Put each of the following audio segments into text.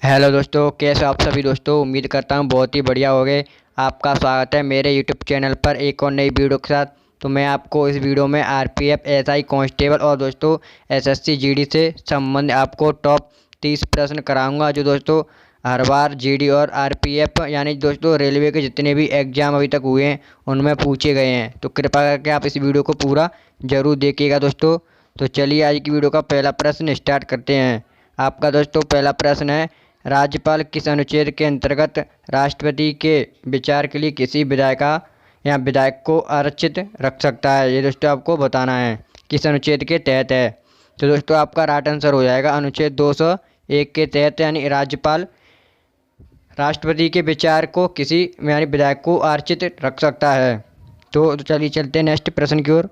Hello दोस्तों, कैसे आप सभी दोस्तों। उम्मीद करता हूँ बहुत ही बढ़िया होंगे। आपका स्वागत है मेरे यूट्यूब चैनल पर एक और नई वीडियो के साथ। तो मैं आपको इस वीडियो में आरपीएफ एसआई कांस्टेबल और दोस्तों एसएससी जीडी से संबंधित आपको टॉप 30 प्रश्न कराऊंगा, जो दोस्तों हर बार जीडी और आरपीएफ यानी दोस्तों रेलवे के जितने भी एग्जाम अभी तक हुए हैं उनमें पूछे गए हैं। तो कृपया करके आप इस वीडियो को पूरा ज़रूर देखिएगा दोस्तों। तो चलिए आज की वीडियो का पहला प्रश्न स्टार्ट करते हैं। आपका दोस्तों पहला प्रश्न है, राज्यपाल किस अनुच्छेद के अंतर्गत राष्ट्रपति के विचार के लिए किसी विधायिका या विधायक को आरक्षित रख सकता है। ये दोस्तों आपको बताना है किस अनुच्छेद के तहत है। तो दोस्तों आपका राइट आंसर हो जाएगा अनुच्छेद 201 के तहत, यानी राज्यपाल राष्ट्रपति के विचार को किसी यानी विधायक को आरक्षित रख सकता है। तो चलिए चलते हैं नेक्स्ट प्रश्न की ओर।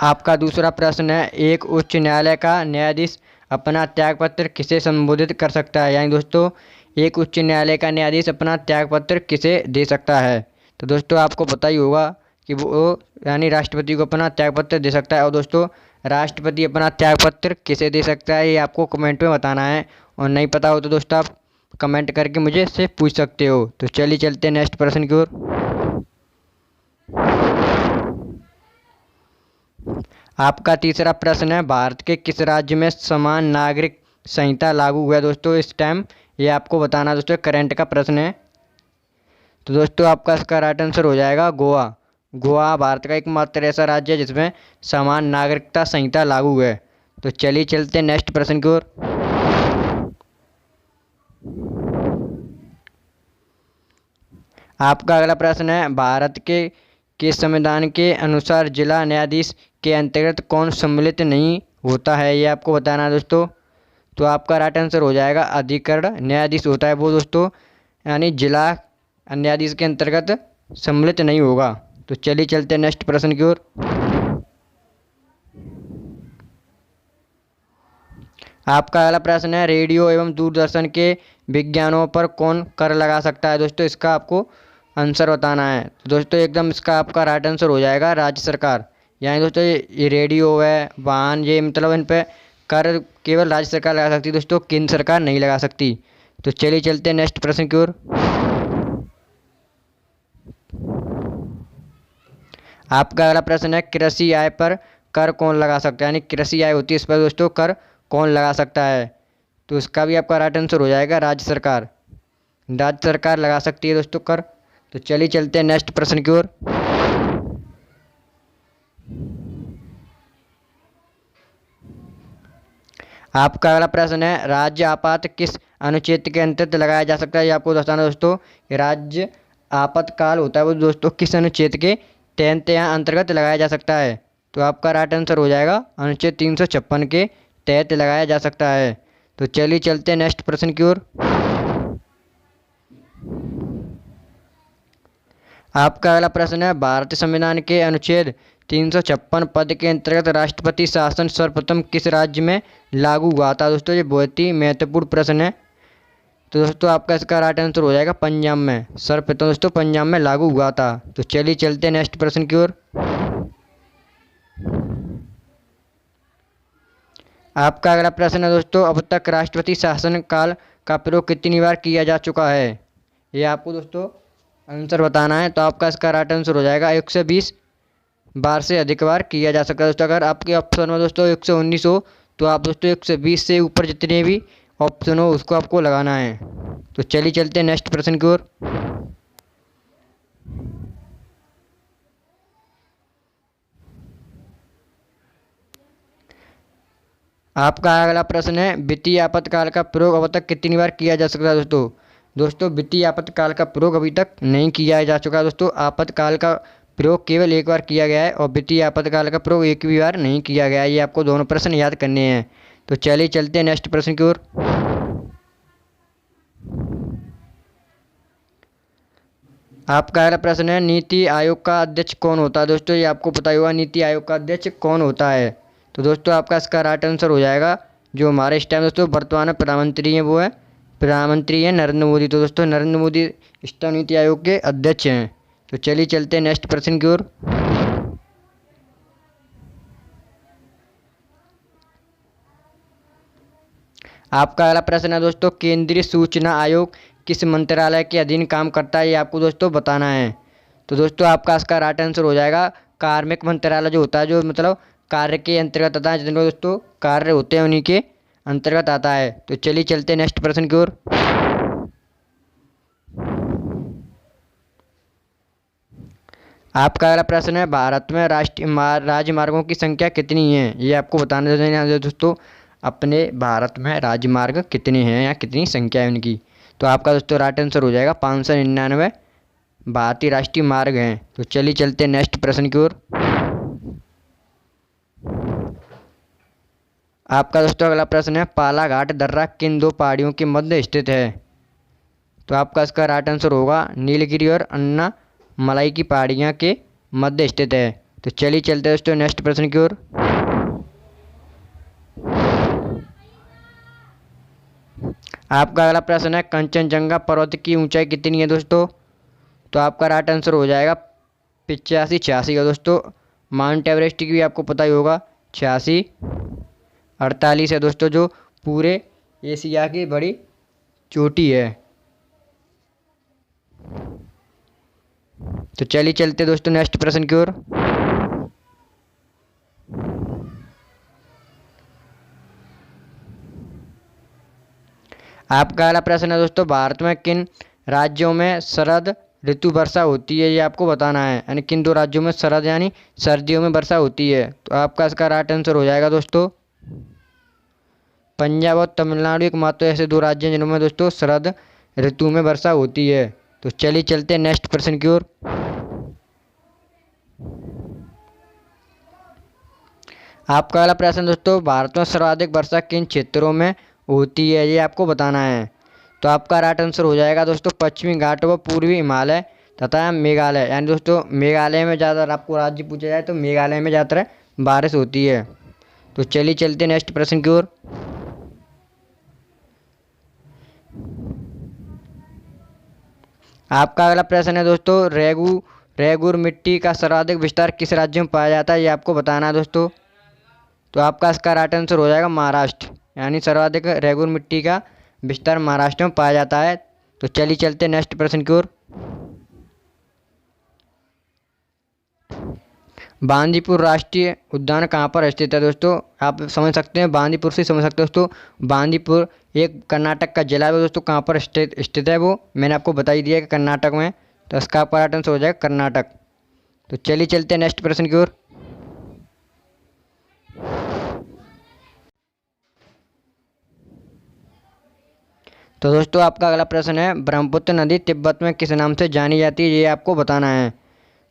आपका दूसरा प्रश्न है, एक उच्च न्यायालय का न्यायाधीश अपना त्यागपत्र किसे संबोधित कर सकता है। यानी दोस्तों एक उच्च न्यायालय का न्यायाधीश अपना त्यागपत्र किसे दे सकता है। तो दोस्तों आपको पता ही होगा कि वो यानी राष्ट्रपति को अपना त्यागपत्र दे सकता है। और दोस्तों राष्ट्रपति अपना त्यागपत्र किसे दे सकता है ये आपको कमेंट में बताना है, और नहीं पता हो तो दोस्तों आप कमेंट करके मुझे से पूछ सकते हो। तो चलिए चलते हैं नेक्स्ट प्रश्न की ओर। आपका तीसरा प्रश्न है, भारत के किस राज्य में समान नागरिक संहिता लागू हुआ है। दोस्तों इस टाइम ये आपको बताना दोस्तों करंट का प्रश्न है। तो दोस्तों आपका इसका राइट आंसर हो जाएगा गोवा। गोवा भारत का एकमात्र ऐसा राज्य है जिसमें समान नागरिकता संहिता लागू है। तो चलिए चलते हैं नेक्स्ट प्रश्न की ओर। आपका अगला प्रश्न है, भारत के संविधान के अनुसार जिला न्यायाधीश के अंतर्गत कौन सम्मिलित नहीं होता है। ये आपको बताना है दोस्तों। तो आपका राइट आंसर हो जाएगा अधिकरण न्यायाधीश होता है वो दोस्तों, यानी जिला न्यायाधीश के अंतर्गत सम्मिलित नहीं होगा। तो चलिए चलते हैं नेक्स्ट प्रश्न की ओर। आपका अगला प्रश्न है, रेडियो एवं दूरदर्शन के विज्ञानों पर कौन कर लगा सकता है। दोस्तों इसका आपको आंसर बताना है। तो दोस्तों एकदम इसका आपका राइट आंसर हो जाएगा राज्य सरकार। यानी दोस्तों ये रेडियो है, वाहन, ये मतलब इन पे कर केवल राज्य सरकार लगा सकती है दोस्तों, केंद्र सरकार नहीं लगा सकती। तो चलिए चलते हैं नेक्स्ट प्रश्न की ओर। आपका अगला प्रश्न है, कृषि आय पर कर कौन लगा सकता है। यानी कृषि आय होती है, इस पर दोस्तों कर कौन लगा सकता है। तो इसका भी आपका राइट आंसर हो जाएगा राज्य सरकार। राज्य सरकार लगा सकती है दोस्तों कर। तो चलिए चलते हैं नेक्स्ट प्रश्न की ओर। आपका अगला प्रश्न है, राज्य आपात किस अनुच्छेद के अंतर्गत लगाया जा सकता है। ये आपको बताना दोस्तों। राज्य आपातकाल होता है वो दोस्तों किस अनुच्छेद के तहत या अंतर्गत लगाया जा सकता है। तो आपका राइट आंसर हो जाएगा अनुच्छेद 356 के तहत लगाया जा सकता है। तो चलिए चलते हैं नेक्स्ट प्रश्न की ओर। आपका अगला प्रश्न है, भारतीय संविधान के अनुच्छेद 356 पद के अंतर्गत राष्ट्रपति शासन सर्वप्रथम किस राज्य में लागू हुआ था। दोस्तों ये बहुत ही महत्वपूर्ण प्रश्न है। तो दोस्तों आपका इसका राइट आंसर हो जाएगा पंजाब में। सर्वप्रथम दोस्तों पंजाब में लागू हुआ था। तो चलिए चलते हैं नेक्स्ट प्रश्न की ओर। आपका अगला प्रश्न है दोस्तों, अब तक राष्ट्रपति शासन काल का प्रयोग कितनी बार किया जा चुका है। ये आपको दोस्तों आंसर बताना है। तो आपका इसका राइट आंसर हो जाएगा 120 बार से अधिक बार किया जा सकता है दोस्तों। अगर आपके ऑप्शन में दोस्तों 119 हो तो आप दोस्तों 120 से ऊपर जितने भी ऑप्शन हो उसको आपको लगाना है। तो चलिए चलते हैं नेक्स्ट प्रश्न की ओर। आपका अगला प्रश्न है, वित्तीय आपातकाल का प्रयोग अब तक कितनी बार किया जा सकता है। दोस्तों वित्तीय आपातकाल का प्रयोग अभी तक नहीं किया जा चुका दोस्तों। आपातकाल का प्रयोग केवल एक बार किया गया है और वित्तीय आपातकाल का प्रयोग एक भी बार नहीं किया गया है। ये आपको दोनों प्रश्न याद करने हैं। तो चलिए चलते हैं नेक्स्ट प्रश्न की ओर। आपका अगला प्रश्न है, नीति आयोग का अध्यक्ष कौन होता है। दोस्तों ये आपको पता ही होगा नीति आयोग का अध्यक्ष कौन होता है। तो दोस्तों आपका इसका राइट आंसर हो जाएगा, जो हमारे इस टाइम दोस्तों वर्तमान में प्रधानमंत्री हैं वो है प्रधानमंत्री हैं नरेंद्र मोदी। तो दोस्तों नरेंद्र मोदी इस टाइम नीति आयोग के अध्यक्ष हैं। तो चलिए चलते हैं नेक्स्ट प्रश्न की ओर। आपका अगला प्रश्न है दोस्तों, केंद्रीय सूचना आयोग किस मंत्रालय के अधीन काम करता है, ये आपको दोस्तों बताना है। तो दोस्तों आपका इसका राइट आंसर हो जाएगा कार्मिक मंत्रालय, जो होता है, जो मतलब कार्य के अंतर्गत आता है, जितने दोस्तों कार्य होते हैं उन्हीं के अंतर्गत आता है। तो चलिए चलते हैं नेक्स्ट प्रश्न की ओर। आपका अगला प्रश्न है, भारत में राष्ट्रीय राजमार्गों की संख्या कितनी है, ये आपको बताना है दोस्तों। अपने भारत में राजमार्ग कितने हैं या कितनी संख्या है उनकी। तो आपका दोस्तों राइट आंसर हो जाएगा 599 भारतीय राष्ट्रीय मार्ग हैं। तो चलिए चलते हैं नेक्स्ट प्रश्न की ओर। आपका दोस्तों अगला प्रश्न है, पालाघाट दर्रा किन दो पहाड़ियों के मध्य स्थित है। तो आपका इसका राइट आंसर होगा नीलगिरी और अन्ना मलाई की पहाड़ियाँ के मध्य स्थित है। तो चलिए चलते हैं दोस्तों नेक्स्ट प्रश्न की ओर। आपका अगला प्रश्न है, कंचनजंगा पर्वत की ऊंचाई कितनी है दोस्तों। तो आपका राइट आंसर हो जाएगा 85-86 का दोस्तों। माउंट एवरेस्ट की भी आपको पता ही होगा 86-48 है दोस्तों, जो पूरे एशिया की बड़ी चोटी है। तो चलिए चलते दोस्तों नेक्स्ट प्रश्न की ओर। आपका अगला प्रश्न है दोस्तों, भारत में किन राज्यों में शरद ऋतु वर्षा होती है, ये आपको बताना है। यानी किन दो राज्यों में शरद यानी सर्दियों में वर्षा होती है। तो आपका इसका राइट आंसर हो जाएगा दोस्तों पंजाब और तमिलनाडु, एकमात्र ऐसे दो राज्य हैं जिनमें दोस्तों शरद ऋतु में वर्षा होती है। तो चलिए चलते हैं नेक्स्ट प्रश्न की ओर। आपका अगला प्रश्न दोस्तों, भारत में सर्वाधिक वर्षा किन क्षेत्रों में होती है, ये आपको बताना है। तो आपका राइट आंसर हो जाएगा दोस्तों पश्चिमी घाट व पूर्वी हिमालय तथा मेघालय। यानी दोस्तों मेघालय में ज़्यादा, आपको राज्य पूछा जाए तो मेघालय में ज़्यादातर बारिश होती है। तो चलिए चलते नेक्स्ट प्रश्न की ओर। आपका अगला प्रश्न है दोस्तों, रेगुर मिट्टी का सर्वाधिक विस्तार किस राज्य में पाया जाता है, ये आपको बताना है दोस्तों। तो आपका इसका राइट आंसर हो जाएगा महाराष्ट्र। यानी सर्वाधिक रेगुर मिट्टी का विस्तार महाराष्ट्र में पाया जाता है। तो चलिए चलते नेक्स्ट प्रश्न की ओर। बांदीपुर राष्ट्रीय उद्यान कहाँ पर स्थित है दोस्तों। आप समझ सकते हैं, बांदीपुर से समझ सकते हो दोस्तों। बांदीपुर एक कर्नाटक का जिला है दोस्तों। कहाँ पर स्थित है वो मैंने आपको बता ही दिया कि कर्नाटक में। तो इसका आपका राइट आंसर हो जाएगा कर्नाटक। तो चलिए चलते हैं नेक्स्ट प्रश्न की ओर। तो दोस्तों आपका अगला प्रश्न है, ब्रह्मपुत्र नदी तिब्बत में किस नाम से जानी जाती है, ये आपको बताना है।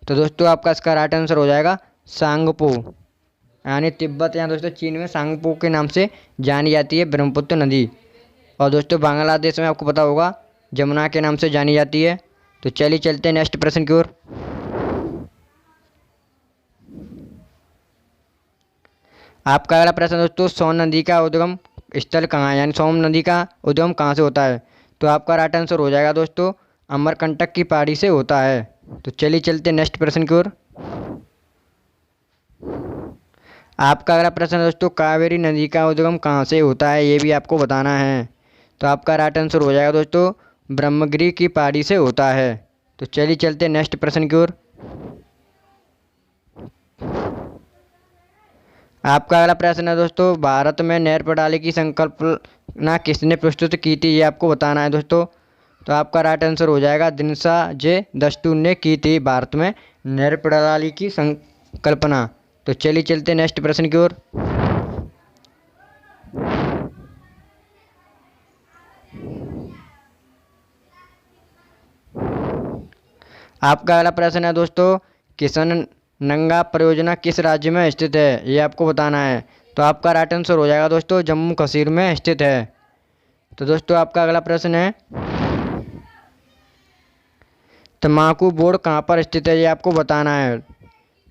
तो दोस्तों आपका इसका राइट आंसर हो जाएगा सांगपो। यानी तिब्बत यहाँ दोस्तों चीन में सांगपो के नाम से जानी जाती है ब्रह्मपुत्र नदी। और दोस्तों बांग्लादेश में आपको पता होगा जमुना के नाम से जानी जाती है। तो चलिए चलते हैं नेक्स्ट प्रश्न की ओर। आपका अगला प्रश्न दोस्तों, सोन नदी का उद्गम स्थल कहाँ है, यानी सोन नदी का उद्गम कहाँ से होता है। तो आपका राइट आंसर हो जाएगा दोस्तों अमरकंटक की पहाड़ी से होता है। तो चलिए चलते नेक्स्ट प्रश्न की ओर। आपका अगला प्रश्न दोस्तों, कावेरी नदी का उद्गम कहाँ से होता है, ये भी आपको बताना है। तो आपका राइट आंसर हो जाएगा दोस्तों ब्रह्मगिरी की पहाड़ी से होता है। तो चलिए चलते नेक्स्ट प्रश्न की ओर। आपका अगला प्रश्न है दोस्तों, भारत में नहर प्रणाली की संकल्पना किसने प्रस्तुत की थी, ये आपको बताना है दोस्तों। तो आपका राइट आंसर हो जाएगा दिनशा जे दस्तूर ने की थी भारत में नहर प्रणाली की संकल्पना। तो चलिए चलते नेक्स्ट प्रश्न की ओर। आपका अगला प्रश्न है दोस्तों, किशनगंगा परियोजना किस राज्य में स्थित है, ये आपको बताना है। तो आपका राइट आंसर हो जाएगा दोस्तों जम्मू कश्मीर में स्थित है। तो दोस्तों आपका अगला प्रश्न है, तम्बाकू बोर्ड कहाँ पर स्थित है, ये आपको बताना है।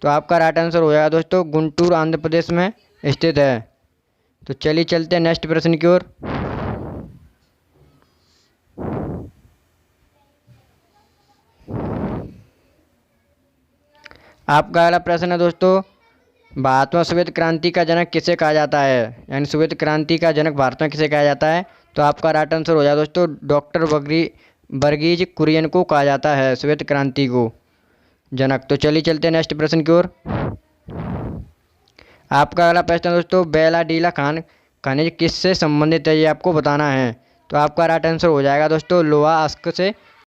तो आपका राइट आंसर हो जाएगा दोस्तों गुंटूर आंध्र प्रदेश में स्थित है। तो चलिए चलते हैं नेक्स्ट प्रश्न की ओर। आपका अगला प्रश्न है दोस्तों, भारत में श्वेत क्रांति का जनक किसे कहा जाता है, यानी श्वेत क्रांति का जनक भारत में किसे कहा जाता है। तो आपका राइट आंसर हो जाए दोस्तों डॉक्टर वर्गीज कुरियन को कहा जाता है श्वेत क्रांति को जनक। तो चलिए चलते हैं नेक्स्ट प्रश्न की ओर। आपका अगला प्रश्न दोस्तों, बेलाडीला खान खनिज किससे संबंधित है, ये आपको बताना है। तो आपका राइट आंसर हो जाएगा दोस्तों लोहा अयस्क से